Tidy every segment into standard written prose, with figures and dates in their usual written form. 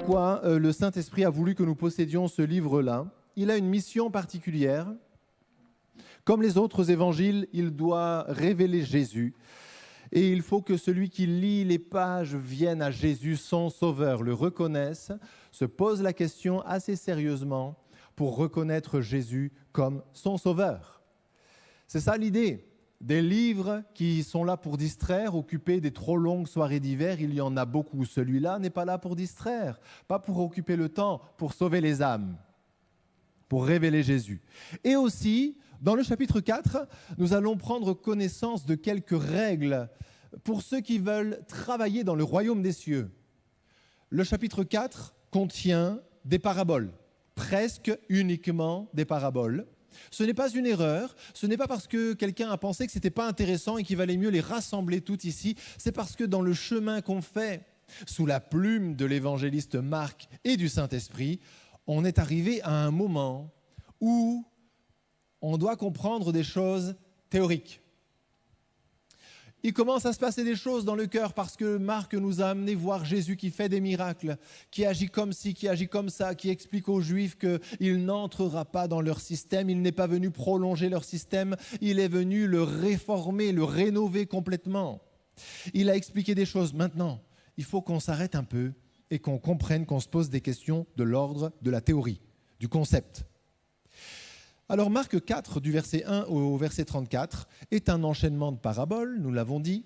pourquoi le Saint-Esprit a voulu que nous possédions ce livre-là. Il a une mission particulière. Comme les autres évangiles, il doit révéler Jésus. Et il faut que celui qui lit les pages vienne à Jésus, son sauveur, le reconnaisse, se pose la question assez sérieusement pour reconnaître Jésus comme son sauveur. C'est ça l'idée. Des livres qui sont là pour distraire, occuper des trop longues soirées d'hiver, il y en a beaucoup. Celui-là n'est pas là pour distraire, pas pour occuper le temps, pour sauver les âmes, pour révéler Jésus. Et aussi, dans le chapitre 4, nous allons prendre connaissance de quelques règles pour ceux qui veulent travailler dans le royaume des cieux. Le chapitre 4 contient des paraboles, presque uniquement des paraboles. Ce n'est pas une erreur, ce n'est pas parce que quelqu'un a pensé que ce n'était pas intéressant et qu'il valait mieux les rassembler toutes ici, c'est parce que dans le chemin qu'on fait, sous la plume de l'évangéliste Marc et du Saint-Esprit, on est arrivé à un moment où on doit comprendre des choses théoriques. Il commence à se passer des choses dans le cœur parce que Marc nous a amené voir Jésus qui fait des miracles, qui agit comme ci, qui agit comme ça, qui explique aux Juifs qu'il n'entrera pas dans leur système, il n'est pas venu prolonger leur système, il est venu le réformer, le rénover complètement. Il a expliqué des choses. Maintenant, il faut qu'on s'arrête un peu et qu'on comprenne, qu'on se pose des questions de l'ordre de la théorie, du concept. Alors Marc 4, du verset 1 au verset 34, est un enchaînement de paraboles, nous l'avons dit.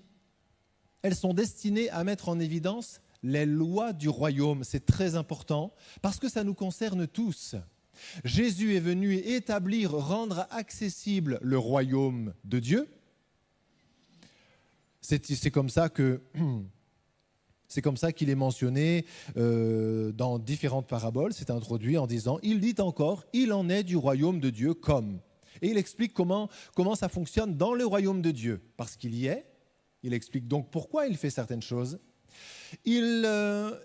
Elles sont destinées à mettre en évidence les lois du royaume. C'est très important parce que ça nous concerne tous. Jésus est venu établir, rendre accessible le royaume de Dieu. C'est comme ça qu'il est mentionné dans différentes paraboles. C'est introduit en disant « Il dit encore, il en est du royaume de Dieu comme ». Et il explique comment ça fonctionne dans le royaume de Dieu. Parce qu'il y est, il explique donc pourquoi il fait certaines choses. Il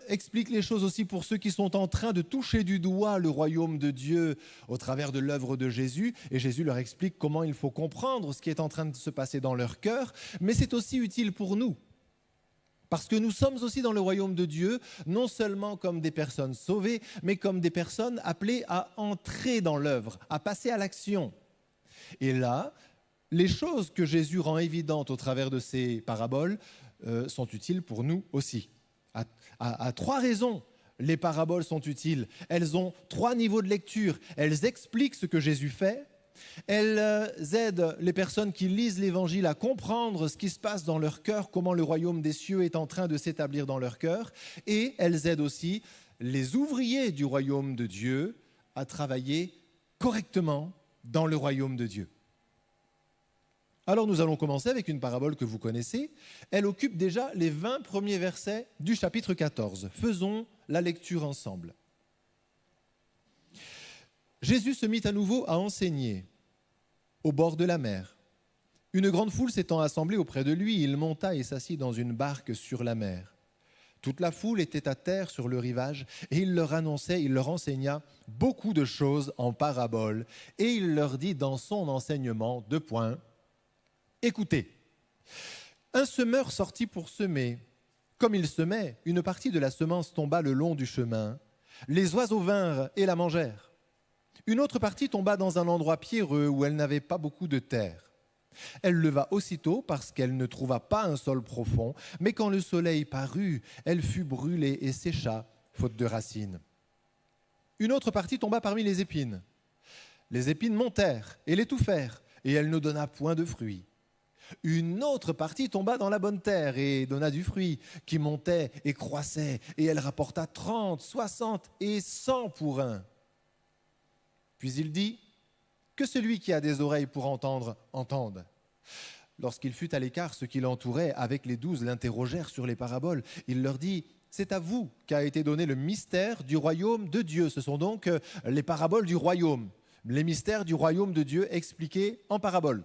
explique les choses aussi pour ceux qui sont en train de toucher du doigt le royaume de Dieu au travers de l'œuvre de Jésus. Et Jésus leur explique comment il faut comprendre ce qui est en train de se passer dans leur cœur. Mais c'est aussi utile pour nous. Parce que nous sommes aussi dans le royaume de Dieu, non seulement comme des personnes sauvées, mais comme des personnes appelées à entrer dans l'œuvre, à passer à l'action. Et là, les choses que Jésus rend évidentes au travers de ces paraboles sont utiles pour nous aussi. À trois raisons, les paraboles sont utiles. Elles ont trois niveaux de lecture. Elles expliquent ce que Jésus fait. Elles aident les personnes qui lisent l'Évangile à comprendre ce qui se passe dans leur cœur, comment le royaume des cieux est en train de s'établir dans leur cœur. Et elles aident aussi les ouvriers du royaume de Dieu à travailler correctement dans le royaume de Dieu. Alors nous allons commencer avec une parabole que vous connaissez. Elle occupe déjà les 20 premiers versets du chapitre 14. Faisons la lecture ensemble. Jésus se mit à nouveau à enseigner au bord de la mer. Une grande foule s'étant assemblée auprès de lui, il monta et s'assit dans une barque sur la mer. Toute la foule était à terre sur le rivage et il leur enseigna beaucoup de choses en paraboles et il leur dit dans son enseignement, 2 points, « Écoutez, un semeur sortit pour semer. Comme il semait, une partie de la semence tomba le long du chemin. Les oiseaux vinrent et la mangèrent. Une autre partie tomba dans un endroit pierreux où elle n'avait pas beaucoup de terre. Elle leva aussitôt parce qu'elle ne trouva pas un sol profond, mais quand le soleil parut, elle fut brûlée et sécha, faute de racines. Une autre partie tomba parmi les épines. Les épines montèrent et l'étouffèrent, et elle ne donna point de fruits. Une autre partie tomba dans la bonne terre et donna du fruit, qui montait et croissait, et elle rapporta 30, 60 et 100 pour un. Puis il dit, que celui qui a des oreilles pour entendre, entende. Lorsqu'il fut à l'écart, ceux qui l'entouraient, avec les 12, l'interrogèrent sur les paraboles. Il leur dit, c'est à vous qu'a été donné le mystère du royaume de Dieu. Ce sont donc les paraboles du royaume, les mystères du royaume de Dieu expliqués en paraboles.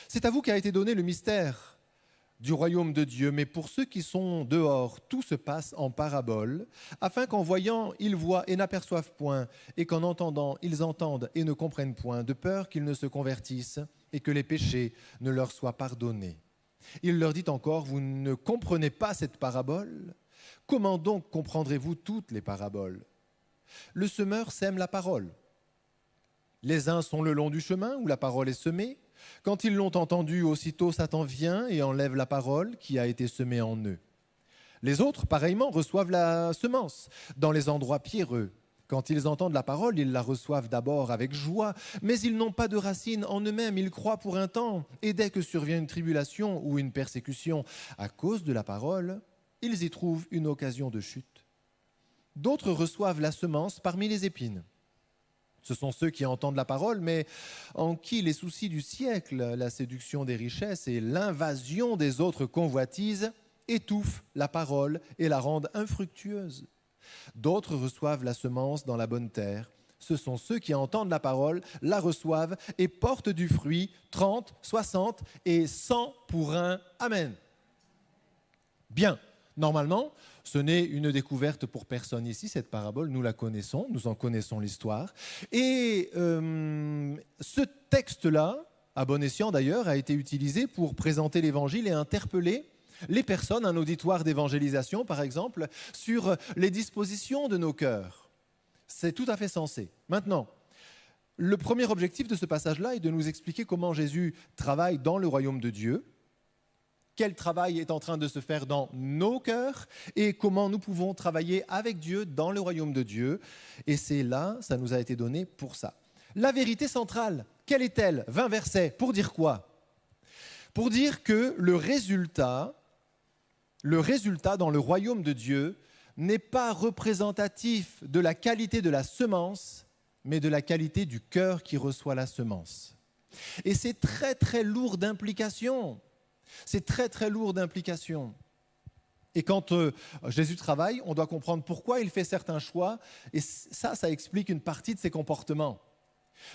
C'est à vous qu'a été donné le mystère du royaume de Dieu, mais pour ceux qui sont dehors, tout se passe en parabole, afin qu'en voyant, ils voient et n'aperçoivent point, et qu'en entendant, ils entendent et ne comprennent point, de peur qu'ils ne se convertissent et que les péchés ne leur soient pardonnés. Il leur dit encore, vous ne comprenez pas cette parabole? Comment donc comprendrez-vous toutes les paraboles? Le semeur sème la parole. Les uns sont le long du chemin où la parole est semée. Quand ils l'ont entendue, aussitôt Satan vient et enlève la parole qui a été semée en eux. Les autres, pareillement, reçoivent la semence dans les endroits pierreux. Quand ils entendent la parole, ils la reçoivent d'abord avec joie, mais ils n'ont pas de racine en eux-mêmes, ils croient pour un temps, et dès que survient une tribulation ou une persécution à cause de la parole, ils y trouvent une occasion de chute. D'autres reçoivent la semence parmi les épines. Ce sont ceux qui entendent la parole, mais en qui les soucis du siècle, la séduction des richesses et l'invasion des autres convoitises étouffent la parole et la rendent infructueuse. D'autres reçoivent la semence dans la bonne terre. Ce sont ceux qui entendent la parole, la reçoivent et portent du fruit 30, 60 et 100 pour un. Amen. Bien, normalement, ce n'est une découverte pour personne ici, cette parabole, nous la connaissons, nous en connaissons l'histoire. Et ce texte-là, à bon escient d'ailleurs, a été utilisé pour présenter l'Évangile et interpeller les personnes, un auditoire d'évangélisation par exemple, sur les dispositions de nos cœurs. C'est tout à fait sensé. Maintenant, le premier objectif de ce passage-là est de nous expliquer comment Jésus travaille dans le royaume de Dieu, quel travail est en train de se faire dans nos cœurs et comment nous pouvons travailler avec Dieu dans le royaume de Dieu. Et c'est là, ça nous a été donné pour ça. La vérité centrale, quelle est-elle? 20 versets, pour dire quoi? Pour dire que le résultat dans le royaume de Dieu n'est pas représentatif de la qualité de la semence, mais de la qualité du cœur qui reçoit la semence. Et c'est très très lourd d'implications. C'est très très lourd d'implications. Et quand Jésus travaille, on doit comprendre pourquoi il fait certains choix, et ça explique une partie de ses comportements.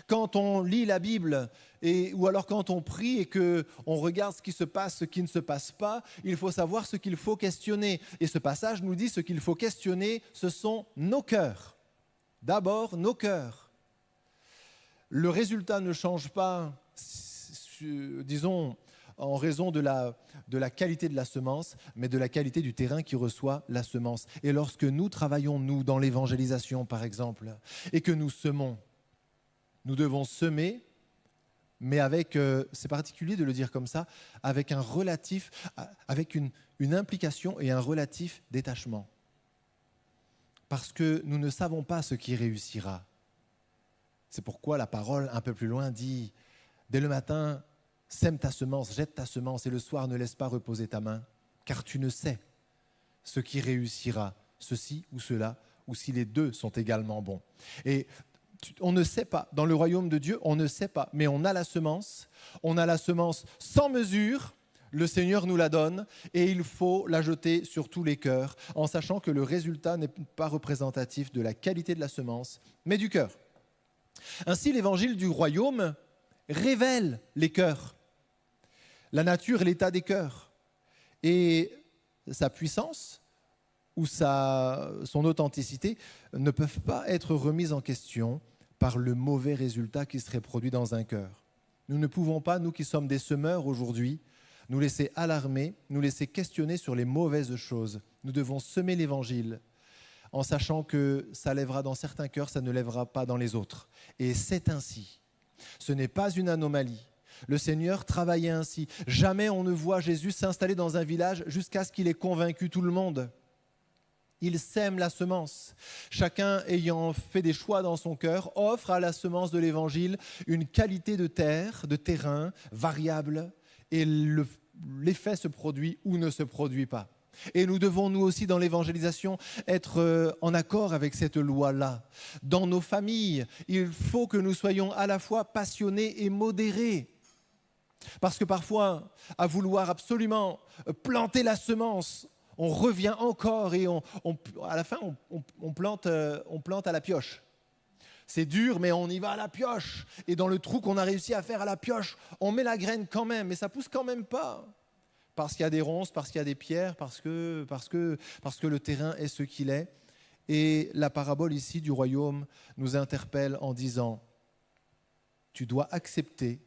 Quand on lit la Bible, ou alors quand on prie et qu'on regarde ce qui se passe, ce qui ne se passe pas, il faut savoir ce qu'il faut questionner. Et ce passage nous dit ce qu'il faut questionner, ce sont nos cœurs. D'abord, nos cœurs. Le résultat ne change pas, disons, en raison de la qualité de la semence, mais de la qualité du terrain qui reçoit la semence. Et lorsque nous travaillons, nous, dans l'évangélisation, par exemple, et que nous semons, nous devons semer, mais avec, c'est particulier de le dire comme ça, avec un relatif, avec une implication et un relatif détachement. Parce que nous ne savons pas ce qui réussira. C'est pourquoi la parole, un peu plus loin, dit « Dès le matin, sème ta semence, jette ta semence, et le soir, ne laisse pas reposer ta main, car tu ne sais ce qui réussira, ceci ou cela, ou si les deux sont également bons. » Et on ne sait pas, dans le royaume de Dieu, on ne sait pas, mais on a la semence sans mesure, le Seigneur nous la donne, et il faut la jeter sur tous les cœurs, en sachant que le résultat n'est pas représentatif de la qualité de la semence, mais du cœur. Ainsi, l'évangile du royaume révèle les cœurs, la nature et l'état des cœurs, et sa puissance ou son authenticité ne peuvent pas être remises en question par le mauvais résultat qui serait produit dans un cœur. Nous ne pouvons pas, nous qui sommes des semeurs aujourd'hui, nous laisser alarmer, nous laisser questionner sur les mauvaises choses. Nous devons semer l'évangile en sachant que ça lèvera dans certains cœurs, ça ne lèvera pas dans les autres. Et c'est ainsi. Ce n'est pas une anomalie. Le Seigneur travaillait ainsi. Jamais on ne voit Jésus s'installer dans un village jusqu'à ce qu'il ait convaincu tout le monde. Il sème la semence. Chacun ayant fait des choix dans son cœur offre à la semence de l'Évangile une qualité de terre, de terrain variable, et l'effet se produit ou ne se produit pas. Et nous devons, nous aussi, dans l'évangélisation, être en accord avec cette loi-là. Dans nos familles, il faut que nous soyons à la fois passionnés et modérés. Parce que parfois, à vouloir absolument planter la semence, on revient encore et à la fin, on plante à la pioche. C'est dur, mais on y va à la pioche. Et dans le trou qu'on a réussi à faire à la pioche, on met la graine quand même, mais ça ne pousse quand même pas. Parce qu'il y a des ronces, parce qu'il y a des pierres, parce que le terrain est ce qu'il est. Et la parabole ici du royaume nous interpelle en disant « Tu dois accepter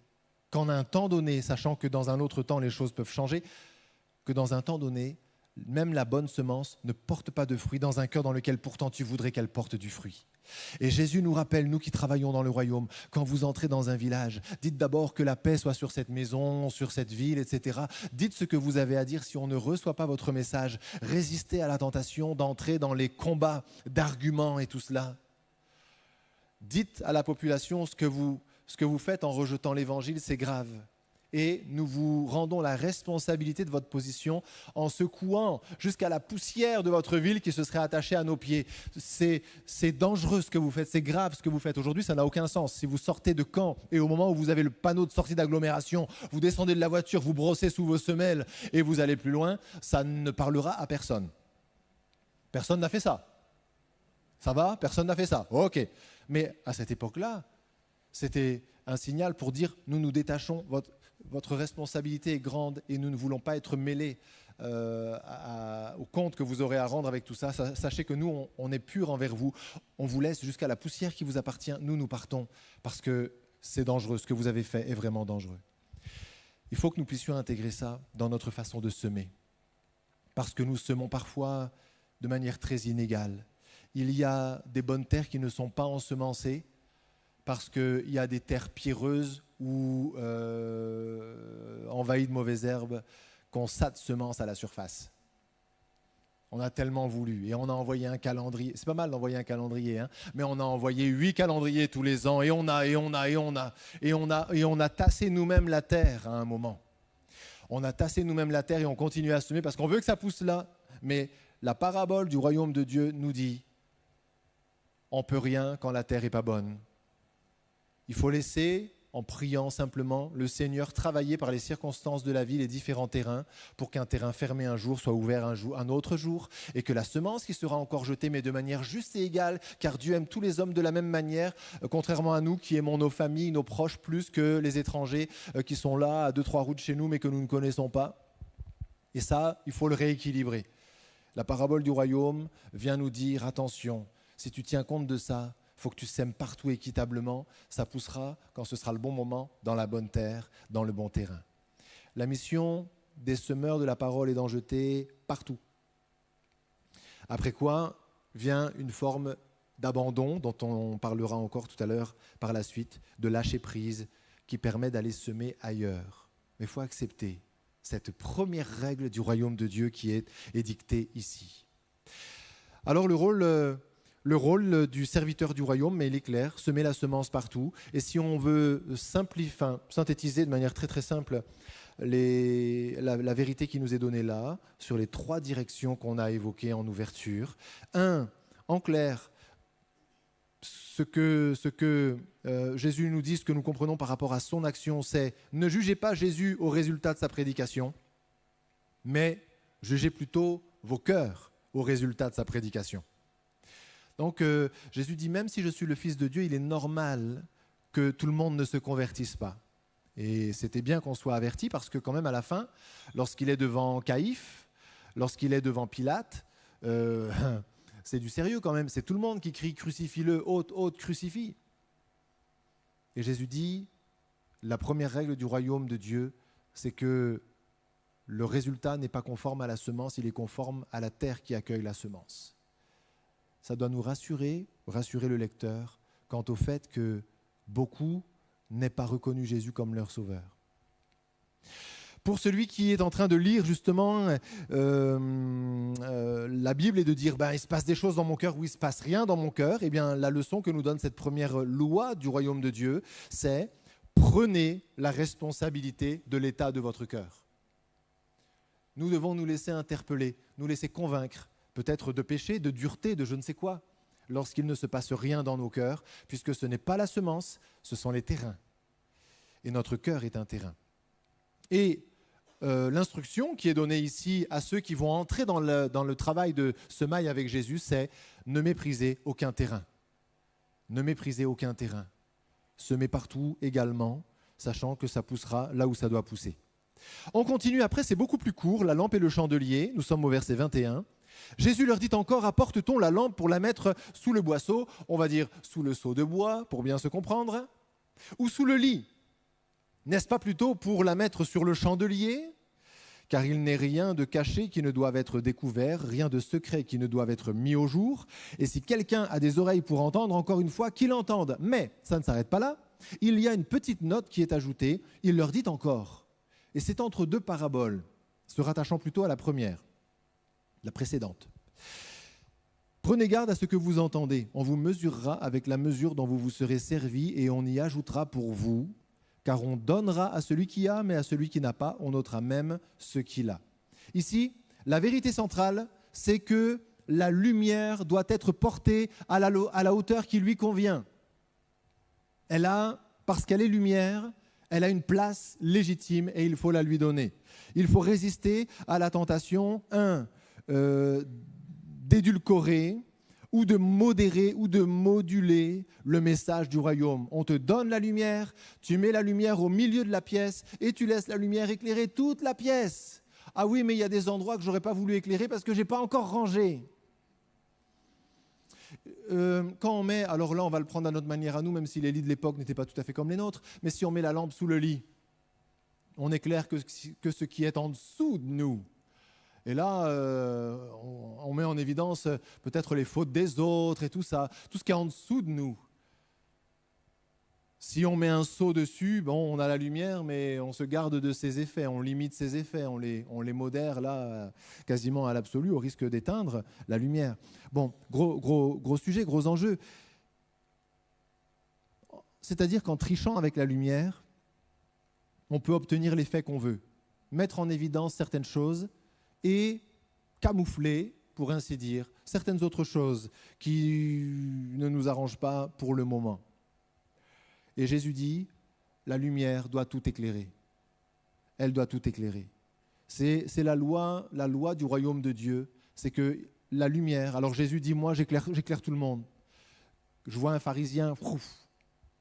qu'en un temps donné, sachant que dans un autre temps les choses peuvent changer, que dans un temps donné, même la bonne semence ne porte pas de fruit dans un cœur dans lequel pourtant tu voudrais qu'elle porte du fruit. Et Jésus nous rappelle, nous qui travaillons dans le royaume, quand vous entrez dans un village, dites d'abord que la paix soit sur cette maison, sur cette ville, etc. Dites ce que vous avez à dire si on ne reçoit pas votre message. Résistez à la tentation d'entrer dans les combats d'arguments et tout cela. Dites à la population ce que vous faites en rejetant l'évangile, c'est grave. Et nous vous rendons la responsabilité de votre position en secouant jusqu'à la poussière de votre ville qui se serait attachée à nos pieds. C'est dangereux ce que vous faites, c'est grave ce que vous faites. Aujourd'hui, ça n'a aucun sens. Si vous sortez de camp et au moment où vous avez le panneau de sortie d'agglomération, vous descendez de la voiture, vous brossez sous vos semelles et vous allez plus loin, ça ne parlera à personne. Personne n'a fait ça. Ça va? Personne n'a fait ça. Ok. Mais à cette époque-là, c'était un signal pour dire nous nous détachons, votre responsabilité est grande et nous ne voulons pas être mêlés au compte que vous aurez à rendre avec tout ça. Sachez que nous, on est pur envers vous. On vous laisse jusqu'à la poussière qui vous appartient. Nous partons parce que c'est dangereux. Ce que vous avez fait est vraiment dangereux. Il faut que nous puissions intégrer ça dans notre façon de semer. Parce que nous semons parfois de manière très inégale. Il y a des bonnes terres qui ne sont pas ensemencées parce qu'il y a des terres pierreuses ou envahies de mauvaises herbes qu'on sate semences à la surface. On a tellement voulu et on a envoyé un calendrier. C'est pas mal d'envoyer un calendrier, hein, mais on a envoyé 8 calendriers tous les ans et on a tassé nous-mêmes la terre à un moment. On a tassé nous-mêmes la terre et on continue à semer parce qu'on veut que ça pousse là. Mais la parabole du royaume de Dieu nous dit on ne peut rien quand la terre n'est pas bonne. Il faut laisser, en priant simplement, le Seigneur travailler par les circonstances de la vie, les différents terrains, pour qu'un terrain fermé un jour soit ouvert un autre jour, et que la semence qui sera encore jetée, mais de manière juste et égale, car Dieu aime tous les hommes de la même manière, contrairement à nous qui aimons nos familles, nos proches plus que les étrangers qui sont là à 2-3 routes chez nous, mais que nous ne connaissons pas. Et ça, il faut le rééquilibrer. La parabole du royaume vient nous dire, attention, si tu tiens compte de ça, il faut que tu sèmes partout équitablement, ça poussera quand ce sera le bon moment, dans la bonne terre, dans le bon terrain. La mission des semeurs de la parole est d'en jeter partout. Après quoi vient une forme d'abandon, dont on parlera encore tout à l'heure par la suite, de lâcher prise, qui permet d'aller semer ailleurs. Mais il faut accepter cette première règle du royaume de Dieu qui est édictée ici. Alors le rôle du serviteur du royaume, mais il est clair, semer la semence partout. Et si on veut synthétiser de manière très très simple la vérité qui nous est donnée là, sur les 3 directions qu'on a évoquées en ouverture. En clair, ce que Jésus nous dit, ce que nous comprenons par rapport à son action, c'est ne jugez pas Jésus au résultat de sa prédication, mais jugez plutôt vos cœurs au résultat de sa prédication. Donc Jésus dit, même si je suis le Fils de Dieu, il est normal que tout le monde ne se convertisse pas. Et c'était bien qu'on soit averti parce que quand même à la fin, lorsqu'il est devant Caïphe, lorsqu'il est devant Pilate, c'est du sérieux quand même. C'est tout le monde qui crie « Crucifie-le, ôte, crucifie ». Et Jésus dit, la première règle du royaume de Dieu, c'est que le résultat n'est pas conforme à la semence, il est conforme à la terre qui accueille la semence. Ça doit nous rassurer le lecteur quant au fait que beaucoup n'aient pas reconnu Jésus comme leur sauveur. Pour celui qui est en train de lire justement la Bible et de dire il se passe des choses dans mon cœur ou il ne se passe rien dans mon cœur, eh bien la leçon que nous donne cette première loi du royaume de Dieu, c'est prenez la responsabilité de l'état de votre cœur. Nous devons nous laisser interpeller, nous laisser convaincre, peut-être de péché, de dureté, de je ne sais quoi, lorsqu'il ne se passe rien dans nos cœurs, puisque ce n'est pas la semence, ce sont les terrains. Et notre cœur est un terrain. Et l'instruction qui est donnée ici à ceux qui vont entrer dans le travail de semaille avec Jésus, c'est ne méprisez aucun terrain. Ne méprisez aucun terrain. Semez partout également, sachant que ça poussera là où ça doit pousser. On continue après, c'est beaucoup plus court, la lampe et le chandelier. Nous sommes au verset 21. Jésus leur dit encore, apporte-t-on la lampe pour la mettre sous le boisseau, on va dire sous le seau de bois, pour bien se comprendre, ou sous le lit? N'est-ce pas plutôt pour la mettre sur le chandelier? car il n'est rien de caché qui ne doive être découvert, rien de secret qui ne doive être mis au jour. Et si quelqu'un a des oreilles pour entendre, encore une fois, qu'il entende. Mais ça ne s'arrête pas là. Il y a une petite note qui est ajoutée. Il leur dit encore. Et c'est entre deux paraboles, se rattachant plutôt à la première, la précédente. Prenez garde à ce que vous entendez. On vous mesurera avec la mesure dont vous vous serez servi et on y ajoutera pour vous, car on donnera à celui qui a, mais à celui qui n'a pas, on ôtera même ce qu'il a. Ici, la vérité centrale, c'est que la lumière doit être portée à la hauteur qui lui convient. Parce qu'elle est lumière, elle a une place légitime et il faut la lui donner. Il faut résister à la tentation, d'édulcorer ou de modérer ou de moduler le message du royaume. On te donne la lumière, tu mets la lumière au milieu de la pièce et tu laisses la lumière éclairer toute la pièce. Ah oui, mais il y a des endroits que je n'aurais pas voulu éclairer parce que je n'ai pas encore rangé. Quand on met, alors là on va le prendre à notre manière à nous, même si les lits de l'époque n'étaient pas tout à fait comme les nôtres, mais si on met la lampe sous le lit, on éclaire que ce qui est en dessous de nous. Et là, on met en évidence peut-être les fautes des autres et tout ça, tout ce qui est en dessous de nous. Si on met un seau dessus, bon, on a la lumière, mais on se garde de ses effets, on limite ses effets, on les modère là, quasiment à l'absolu, au risque d'éteindre la lumière. Bon, gros sujet, gros enjeu. C'est-à-dire qu'en trichant avec la lumière, on peut obtenir l'effet qu'on veut, mettre en évidence certaines choses et camoufler, pour ainsi dire, certaines autres choses qui ne nous arrangent pas pour le moment. Et Jésus dit, la lumière doit tout éclairer. Elle doit tout éclairer. C'est la loi du royaume de Dieu, c'est que la lumière, alors Jésus dit, moi j'éclaire tout le monde. Je vois un pharisien,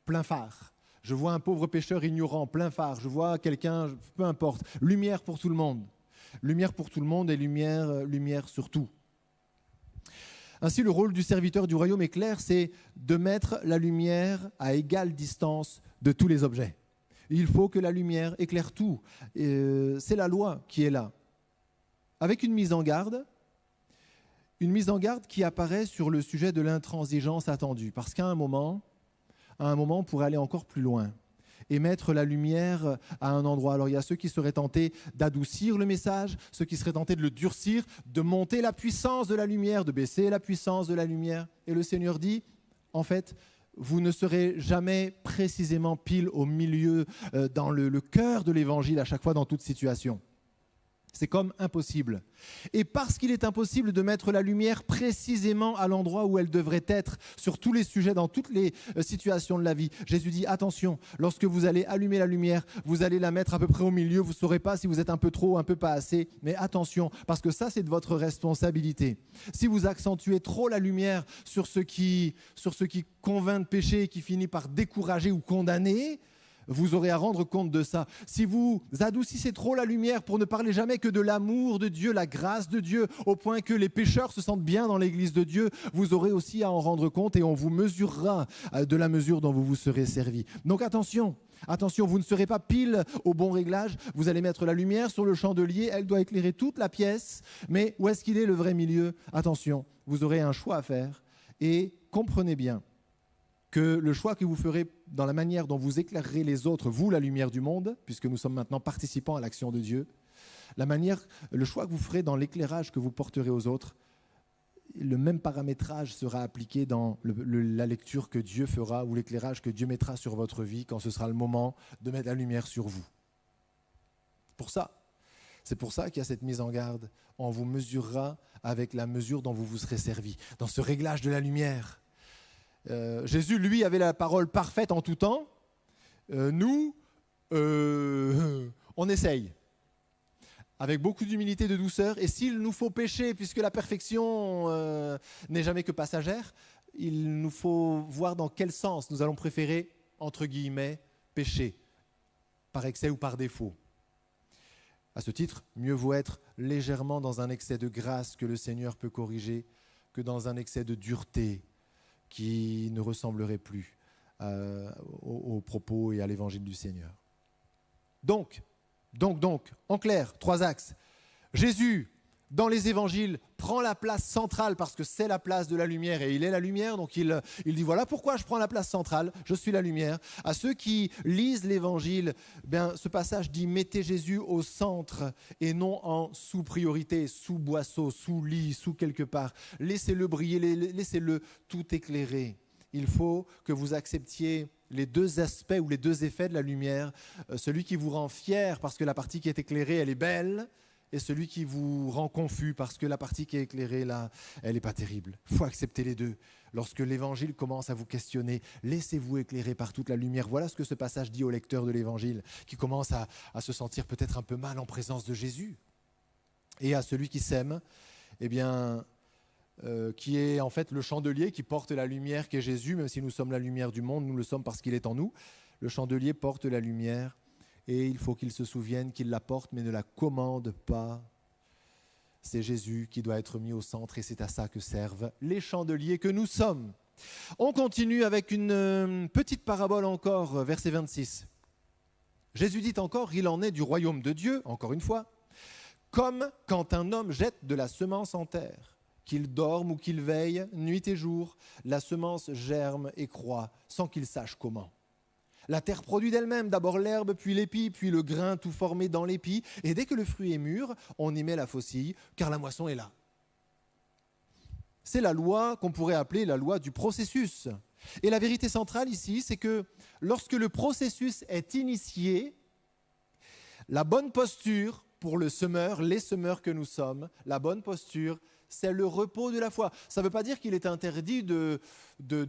plein phare. Je vois un pauvre pécheur ignorant, plein phare. Je vois quelqu'un, peu importe, lumière pour tout le monde. Lumière pour tout le monde et lumière sur tout. Ainsi, le rôle du serviteur du royaume est clair, c'est de mettre la lumière à égale distance de tous les objets. Il faut que la lumière éclaire tout. C'est la loi qui est là. Avec une mise en garde qui apparaît sur le sujet de l'intransigeance attendue. Parce qu'à un moment, on pourrait aller encore plus loin et mettre la lumière à un endroit. Alors il y a ceux qui seraient tentés d'adoucir le message, ceux qui seraient tentés de le durcir, de monter la puissance de la lumière, de baisser la puissance de la lumière. Et le Seigneur dit, en fait, vous ne serez jamais précisément pile au milieu, dans le cœur de l'évangile à chaque fois, dans toute situation. C'est comme impossible. Et parce qu'il est impossible de mettre la lumière précisément à l'endroit où elle devrait être, sur tous les sujets, dans toutes les situations de la vie, Jésus dit, attention, lorsque vous allez allumer la lumière, vous allez la mettre à peu près au milieu, vous ne saurez pas si vous êtes un peu trop, un peu pas assez, mais attention, parce que ça, c'est de votre responsabilité. Si vous accentuez trop la lumière sur ce qui convainc de péché et qui finit par décourager ou condamner, vous aurez à rendre compte de ça. Si vous adoucissez trop la lumière pour ne parler jamais que de l'amour de Dieu, la grâce de Dieu, au point que les pécheurs se sentent bien dans l'église de Dieu, vous aurez aussi à en rendre compte et on vous mesurera de la mesure dont vous vous serez servi. Donc attention, vous ne serez pas pile au bon réglage, vous allez mettre la lumière sur le chandelier, elle doit éclairer toute la pièce, mais où est-ce qu'il est le vrai milieu? Attention, vous aurez un choix à faire et comprenez bien que le choix que vous ferez dans la manière dont vous éclairerez les autres, vous, la lumière du monde, puisque nous sommes maintenant participants à l'action de Dieu, le choix que vous ferez dans l'éclairage que vous porterez aux autres, le même paramétrage sera appliqué dans la lecture que Dieu fera ou l'éclairage que Dieu mettra sur votre vie quand ce sera le moment de mettre la lumière sur vous. C'est pour ça qu'il y a cette mise en garde. On vous mesurera avec la mesure dont vous vous serez servi, dans ce réglage de la lumière. Jésus, lui, avait la parole parfaite en tout temps. Nous, on essaye. Avec beaucoup d'humilité, de douceur. Et s'il nous faut pécher, puisque la perfection n'est jamais que passagère, il nous faut voir dans quel sens nous allons préférer, entre guillemets, pécher, par excès ou par défaut. À ce titre, mieux vaut être légèrement dans un excès de grâce que le Seigneur peut corriger que dans un excès de dureté qui ne ressemblerait plus aux propos et à l'évangile du Seigneur. Donc, Donc, en clair, 3 axes. Jésus, dans les évangiles, prend la place centrale parce que c'est la place de la lumière et il est la lumière. Donc il dit voilà pourquoi je prends la place centrale, je suis la lumière. À ceux qui lisent l'évangile, ce passage dit mettez Jésus au centre et non en sous-priorité, sous boisseau, sous lit, sous quelque part. Laissez-le briller, laissez-le tout éclairer. Il faut que vous acceptiez les 2 aspects ou les 2 effets de la lumière. Celui qui vous rend fier parce que la partie qui est éclairée, elle est belle, et celui qui vous rend confus parce que la partie qui est éclairée, là, elle n'est pas terrible. Il faut accepter les 2. Lorsque l'Évangile commence à vous questionner, laissez-vous éclairer par toute la lumière. Voilà ce que ce passage dit au lecteur de l'Évangile, qui commence à se sentir peut-être un peu mal en présence de Jésus. Et à celui qui s'aime, qui est en fait le chandelier qui porte la lumière qui est Jésus, même si nous sommes la lumière du monde, nous le sommes parce qu'il est en nous. Le chandelier porte la lumière. Et il faut qu'il se souvienne qu'il la porte, mais ne la commande pas. C'est Jésus qui doit être mis au centre et c'est à ça que servent les chandeliers que nous sommes. On continue avec une petite parabole encore, verset 26. Jésus dit encore, il en est du royaume de Dieu, encore une fois, comme quand un homme jette de la semence en terre, qu'il dorme ou qu'il veille, nuit et jour, la semence germe et croît sans qu'il sache comment. La terre produit d'elle-même d'abord l'herbe, puis l'épi, puis le grain tout formé dans l'épi. Et dès que le fruit est mûr, on y met la faucille, car la moisson est là. C'est la loi qu'on pourrait appeler la loi du processus. Et la vérité centrale ici, c'est que lorsque le processus est initié, la bonne posture pour le semeur, les semeurs que nous sommes, la bonne posture, c'est le repos de la foi. Ça ne veut pas dire qu'il est interdit de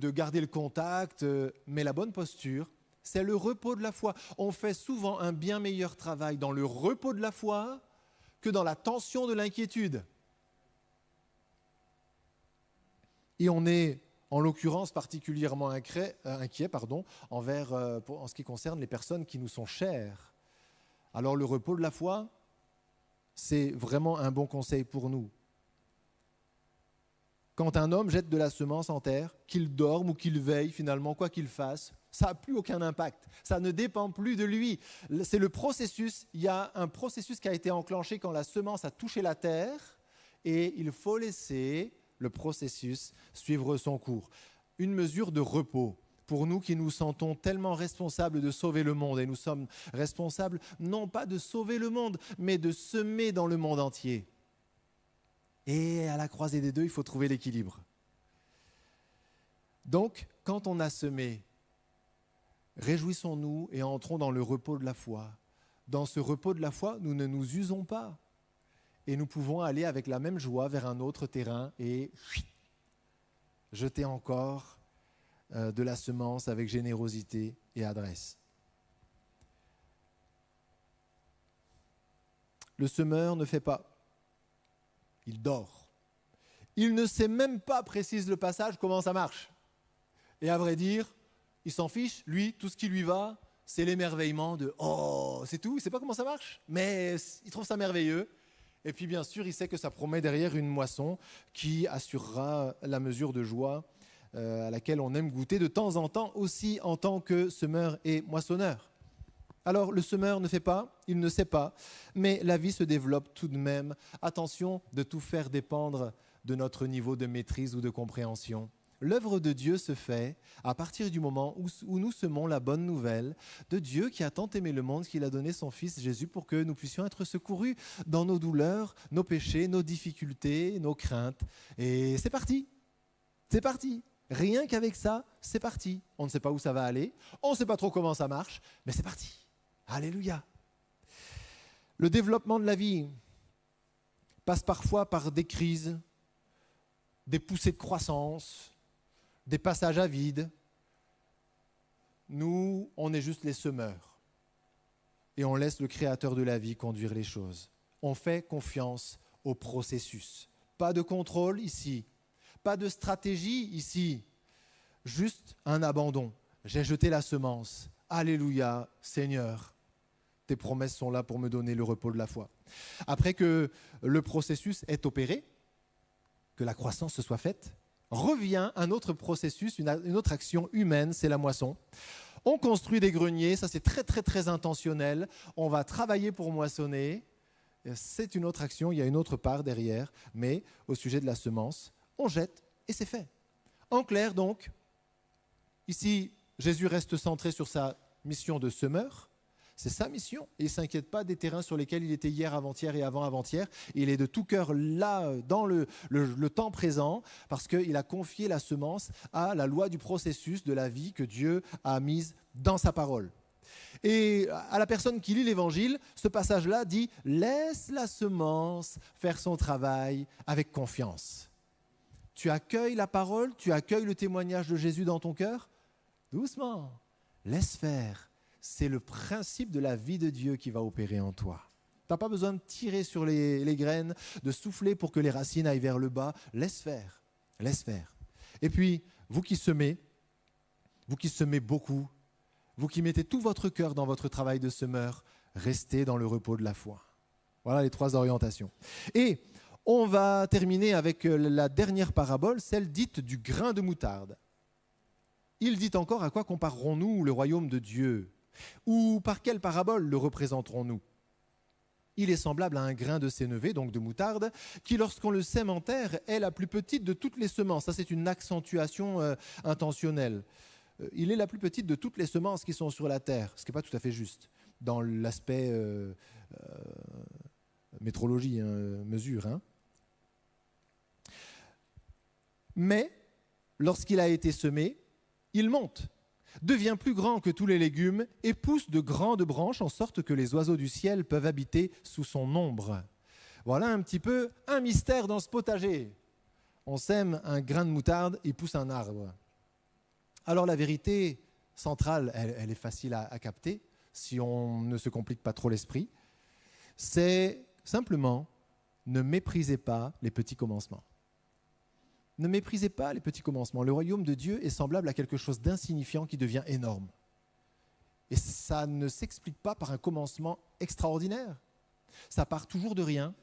garder le contact, mais la bonne posture, c'est le repos de la foi. On fait souvent un bien meilleur travail dans le repos de la foi que dans la tension de l'inquiétude. Et on est, en l'occurrence, particulièrement inquiet en ce qui concerne les personnes qui nous sont chères. Alors le repos de la foi, c'est vraiment un bon conseil pour nous. Quand un homme jette de la semence en terre, qu'il dorme ou qu'il veille, finalement, quoi qu'il fasse, ça n'a plus aucun impact. Ça ne dépend plus de lui. C'est le processus. Il y a un processus qui a été enclenché quand la semence a touché la terre et il faut laisser le processus suivre son cours. Une mesure de repos. Pour nous qui nous sentons tellement responsables de sauver le monde, et nous sommes responsables non pas de sauver le monde, mais de semer dans le monde entier. Et à la croisée des 2, il faut trouver l'équilibre. Donc, quand on a semé, réjouissons-nous et entrons dans le repos de la foi. Dans ce repos de la foi, nous ne nous usons pas. Et nous pouvons aller avec la même joie vers un autre terrain et jeter encore de la semence avec générosité et adresse. Le semeur ne fait pas. Il dort. Il ne sait même pas, précise le passage, comment ça marche. Et à vrai dire, il s'en fiche. Lui, tout ce qui lui va, c'est l'émerveillement de « Oh !» C'est tout, il ne sait pas comment ça marche, mais il trouve ça merveilleux. Et puis bien sûr, il sait que ça promet derrière une moisson qui assurera la mesure de joie à laquelle on aime goûter de temps en temps aussi en tant que semeur et moissonneur. Alors, le semeur ne fait pas, il ne sait pas, mais la vie se développe tout de même. Attention de tout faire dépendre de notre niveau de maîtrise ou de compréhension. L'œuvre de Dieu se fait à partir du moment où nous semons la bonne nouvelle de Dieu qui a tant aimé le monde qu'il a donné son Fils Jésus pour que nous puissions être secourus dans nos douleurs, nos péchés, nos difficultés, nos craintes. Et c'est parti, c'est parti. Rien qu'avec ça, c'est parti. On ne sait pas où ça va aller, on ne sait pas trop comment ça marche, mais c'est parti. Alléluia. Le développement de la vie passe parfois par des crises, des poussées de croissance, des passages à vide. Nous, on est juste les semeurs. Et on laisse le Créateur de la vie conduire les choses. On fait confiance au processus. Pas de contrôle ici, pas de stratégie ici, juste un abandon. J'ai jeté la semence. Alléluia, Seigneur. Tes promesses sont là pour me donner le repos de la foi. Après que le processus est opéré, que la croissance se soit faite, revient un autre processus, une autre action humaine, c'est la moisson. On construit des greniers, ça c'est très très très intentionnel. On va travailler pour moissonner. C'est une autre action, il y a une autre part derrière. Mais au sujet de la semence, on jette et c'est fait. En clair donc, ici Jésus reste centré sur sa mission de semeur. C'est sa mission. Et il ne s'inquiète pas des terrains sur lesquels il était hier, avant-hier et avant-avant-hier. Il est de tout cœur là, dans le temps présent, parce qu'il a confié la semence à la loi du processus de la vie que Dieu a mise dans sa parole. Et à la personne qui lit l'Évangile, ce passage-là dit « Laisse la semence faire son travail avec confiance ». Tu accueilles la parole, tu accueilles le témoignage de Jésus dans ton cœur. Doucement, laisse faire. C'est le principe de la vie de Dieu qui va opérer en toi. Tu n'as pas besoin de tirer sur les graines, de souffler pour que les racines aillent vers le bas. Laisse faire, laisse faire. Et puis, vous qui semez beaucoup, vous qui mettez tout votre cœur dans votre travail de semeur, restez dans le repos de la foi. Voilà les 3 orientations. Et on va terminer avec la dernière parabole, celle dite du grain de moutarde. Il dit encore: à quoi comparerons-nous le royaume de Dieu ? Ou par quelle parabole le représenterons-nous ? Il est semblable à un grain de sénévé, donc de moutarde, qui lorsqu'on le sème en terre est la plus petite de toutes les semences. Ça, c'est une accentuation intentionnelle. Il est la plus petite de toutes les semences qui sont sur la terre, ce qui n'est pas tout à fait juste dans l'aspect métrologie, mesure. Mais lorsqu'il a été semé, il monte, devient plus grand que tous les légumes et pousse de grandes branches en sorte que les oiseaux du ciel peuvent habiter sous son ombre. Voilà un petit peu un mystère dans ce potager. On sème un grain de moutarde, il pousse un arbre. Alors la vérité centrale, elle est facile à capter si on ne se complique pas trop l'esprit. C'est simplement: ne méprisez pas les petits commencements. Ne méprisez pas les petits commencements. Le royaume de Dieu est semblable à quelque chose d'insignifiant qui devient énorme. Et ça ne s'explique pas par un commencement extraordinaire. Ça part toujours de rien.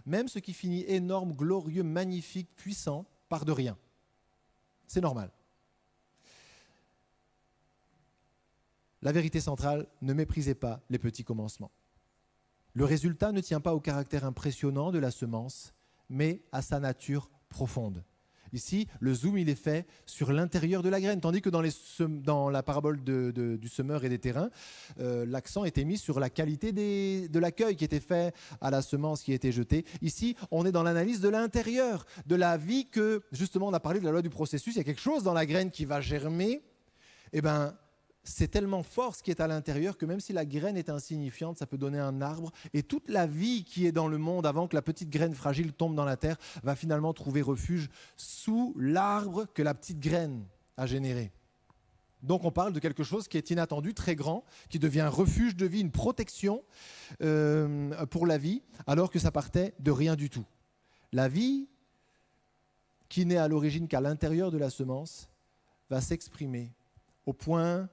Même ce qui finit énorme, glorieux, magnifique, puissant, part de rien. C'est normal. La vérité centrale: ne méprisez pas les petits commencements. Le résultat ne tient pas au caractère impressionnant de la semence, mais à sa nature profonde. Ici, le zoom, il est fait sur l'intérieur de la graine, tandis que dans la parabole du semeur et des terrains, l'accent était mis sur la qualité de l'accueil qui était fait à la semence qui était jetée. Ici, on est dans l'analyse de l'intérieur, de la vie que, justement, on a parlé de la loi du processus, il y a quelque chose dans la graine qui va germer. Eh bien, c'est tellement fort ce qui est à l'intérieur que même si la graine est insignifiante, ça peut donner un arbre. Et toute la vie qui est dans le monde, avant que la petite graine fragile tombe dans la terre, va finalement trouver refuge sous l'arbre que la petite graine a généré. Donc on parle de quelque chose qui est inattendu, très grand, qui devient un refuge de vie, une protection pour la vie, alors que ça partait de rien du tout. La vie, qui n'est à l'origine qu'à l'intérieur de la semence, va s'exprimer au point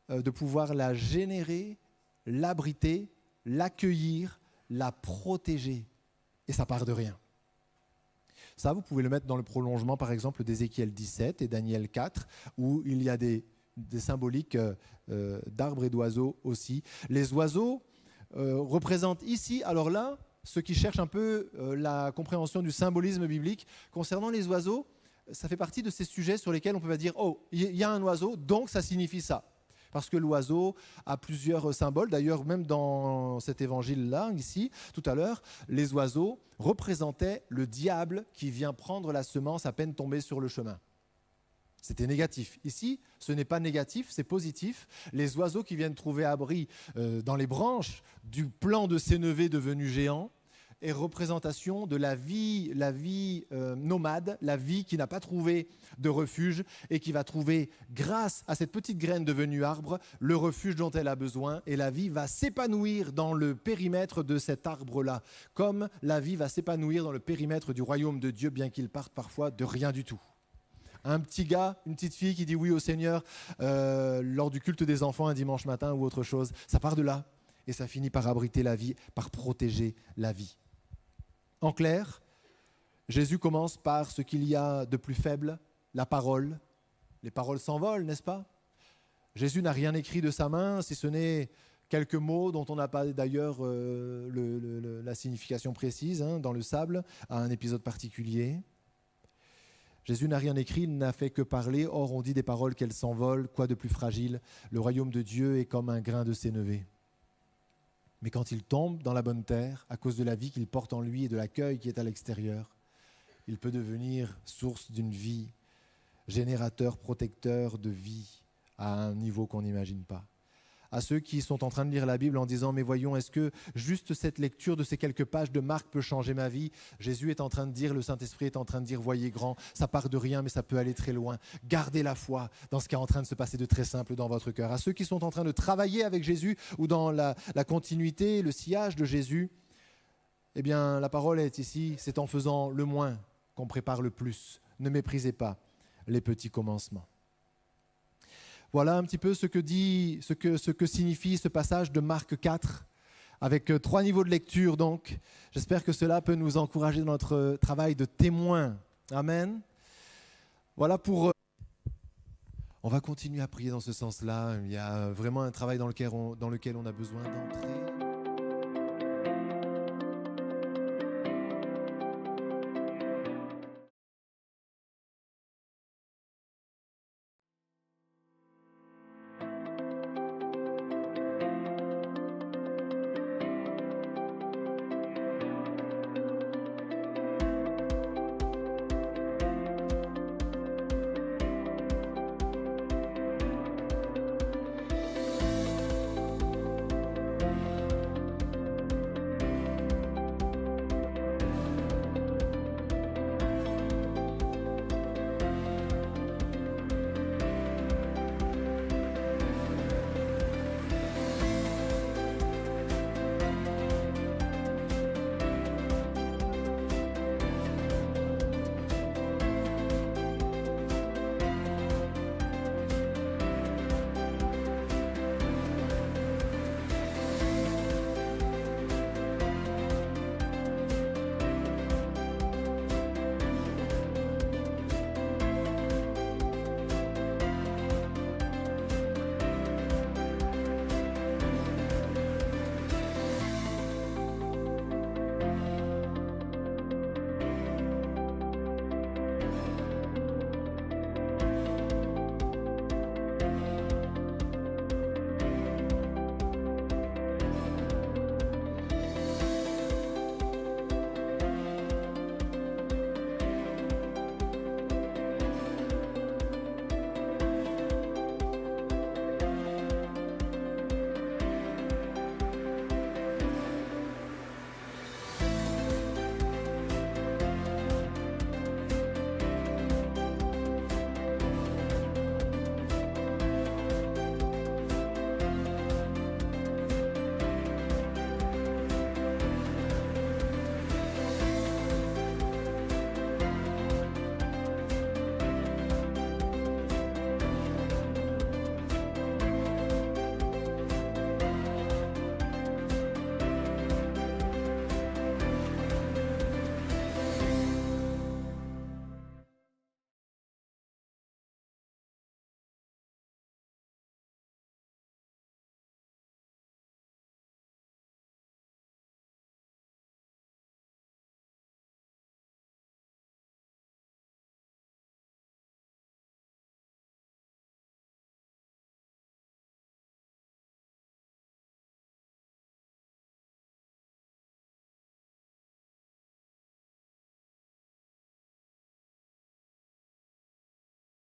de pouvoir la générer, l'abriter, l'accueillir, la protéger. Et ça part de rien. Ça, vous pouvez le mettre dans le prolongement, par exemple, d'Ézéchiel 17 et Daniel 4, où il y a des symboliques d'arbres et d'oiseaux aussi. Les oiseaux représentent ici, alors là, ceux qui cherchent un peu la compréhension du symbolisme biblique, concernant les oiseaux, ça fait partie de ces sujets sur lesquels on peut dire « Oh, il y a un oiseau, donc ça signifie ça ». Parce que l'oiseau a plusieurs symboles. D'ailleurs, même dans cet évangile-là, ici, tout à l'heure, les oiseaux représentaient le diable qui vient prendre la semence à peine tombée sur le chemin. C'était négatif. Ici, ce n'est pas négatif, c'est positif. Les oiseaux qui viennent trouver abri dans les branches du plant de sénévé devenu géant est représentation de la vie nomade, la vie qui n'a pas trouvé de refuge et qui va trouver, grâce à cette petite graine devenue arbre, le refuge dont elle a besoin, et la vie va s'épanouir dans le périmètre de cet arbre-là, comme la vie va s'épanouir dans le périmètre du royaume de Dieu, bien qu'il parte parfois de rien du tout. Un petit gars, une petite fille qui dit oui au Seigneur lors du culte des enfants un dimanche matin ou autre chose, ça part de là et ça finit par abriter la vie, par protéger la vie. En clair, Jésus commence par ce qu'il y a de plus faible, la parole. Les paroles s'envolent, n'est-ce pas ? Jésus n'a rien écrit de sa main, si ce n'est quelques mots dont on n'a pas d'ailleurs la signification précise dans le sable, à un épisode particulier. Jésus n'a rien écrit, il n'a fait que parler. Or, on dit des paroles qu'elles s'envolent. Quoi de plus fragile? Le royaume de Dieu est comme un grain de sénévé. Mais quand il tombe dans la bonne terre, à cause de la vie qu'il porte en lui et de l'accueil qui est à l'extérieur, il peut devenir source d'une vie, générateur, protecteur de vie à un niveau qu'on n'imagine pas. À ceux qui sont en train de lire la Bible en disant « Mais voyons, est-ce que juste cette lecture de ces quelques pages de Marc peut changer ma vie ?» Jésus est en train de dire, le Saint-Esprit est en train de dire « Voyez grand, ça part de rien, mais ça peut aller très loin. Gardez la foi dans ce qui est en train de se passer de très simple dans votre cœur. » À ceux qui sont en train de travailler avec Jésus ou dans la continuité, le sillage de Jésus, eh bien, la parole est ici, c'est en faisant le moins qu'on prépare le plus. Ne méprisez pas les petits commencements. Voilà un petit peu ce que signifie ce passage de Marc 4, avec 3 niveaux de lecture donc. J'espère que cela peut nous encourager dans notre travail de témoin. Amen. Voilà pour... On va continuer à prier dans ce sens-là. Il y a vraiment un travail dans lequel on a besoin d'entrer.